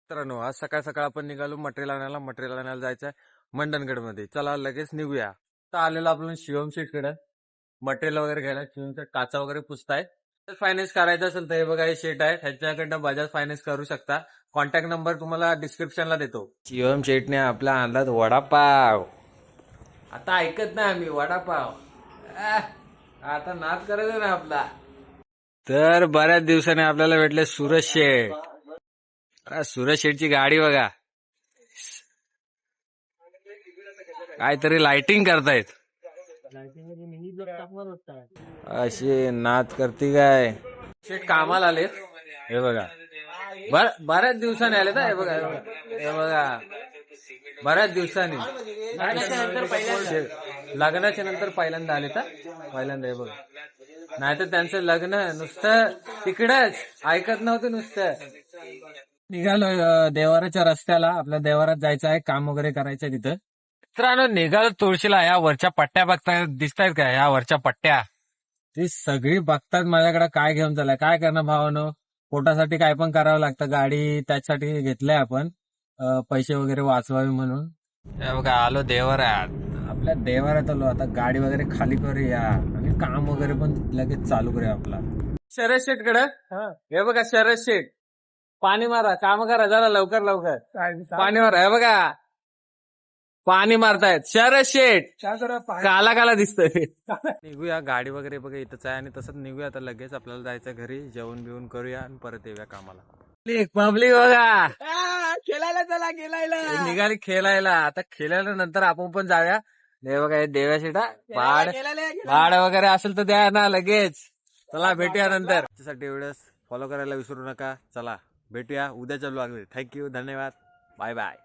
मित्रांनो, आज सकाळ सकाळ आपण निघालो मटेरियल आणायला जायचंय मंडणगड मध्ये. चला लगेच निघूया. आता आलेलो आपण शिवम शेटकडे मटेरियल वगैरे घ्यायला. शिवम शेट काचा वगैरे पुसताय. फायनान्स करायचं असेल तर हे बघा, हे शेट आहे, ह्याच्याकडनं बजाज फायनान्स करू शकता. कॉन्टॅक्ट नंबर तुम्हाला डिस्क्रिप्शनला देतो. शिवम शेटने आपल्या आणलात वडापाव. आता ऐकत नाही आम्ही वडापाव. आता नाद करायचा ना आपला. तर बऱ्याच दिवसाने आपल्याला भेटले सूरज शेठ. सूरज शेठची गाडी बघा, काहीतरी लाइटिंग करतायत. अशी नाद करते काय. शेठ कामाला आलेत, हे बघा. बऱ्याच दिवसाने आलेत. हे बघा, हे बघा, बऱ्याच दिवसांनी. लग्नाच्या नंतर पहिल्यांदा आले तर पहिल्यांदा. हे बघा, नाही तर त्यांचं लग्न नुसतं तिकडच ऐकत नव्हतं. नुसतं निघालो देवाराच्या रस्त्याला. आपल्या देवारात जायचं आहे, काम वगैरे करायचंय तिथं. मित्रांनो, निघालो तुळशीला. ह्या वरच्या पट्ट्या बघताय, दिसतायत का ह्या वरच्या पट्ट्या? ती सगळी बघतात माझ्याकडे काय घेऊन चाललाय. काय करणार भावानो, पोटासाठी काय पण करावं लागतं. गाडी त्याच्यासाठी घेतलंय आपण, पैसे वगैरे वाचवावे म्हणून. हे बघा, आलो देवारात. आपल्या देवारात आलो. आता गाडी वगैरे खाली करूया आणि काम वगैरे पण लगेच चालू करूया आपला. शरद शेठ कडे हे बघा, शरद शेठ पाणी मारा, काम करा जरा लवकर लवकर. पाणी मारा. हे बघा, पाणी मारतायत शरद शेठ. काला काला दिसतंय. निघूया, गाडी वगैरे बघा इथंच आहे. आणि तसंच निघूया आता लगेच. आपल्याला जायचं घरी, जेवण बिवून करूया आणि परत येऊया कामाला. पब्लिक बघा, खेळायला चला, खेळायला निघाली खेळायला. आता खेळायला नंतर आपण पण जाऊया. हे बघा, हे देव्या शेठा भाड वगैरे असेल तर द्या ना लगेच. चला भेटूया नंतर. त्यासाठी एवढंच, फॉलो करायला विसरू नका. चला भेटूया उद्याच्या ब्लॉगमध्ये. थँक्यू, धन्यवाद, बाय बाय.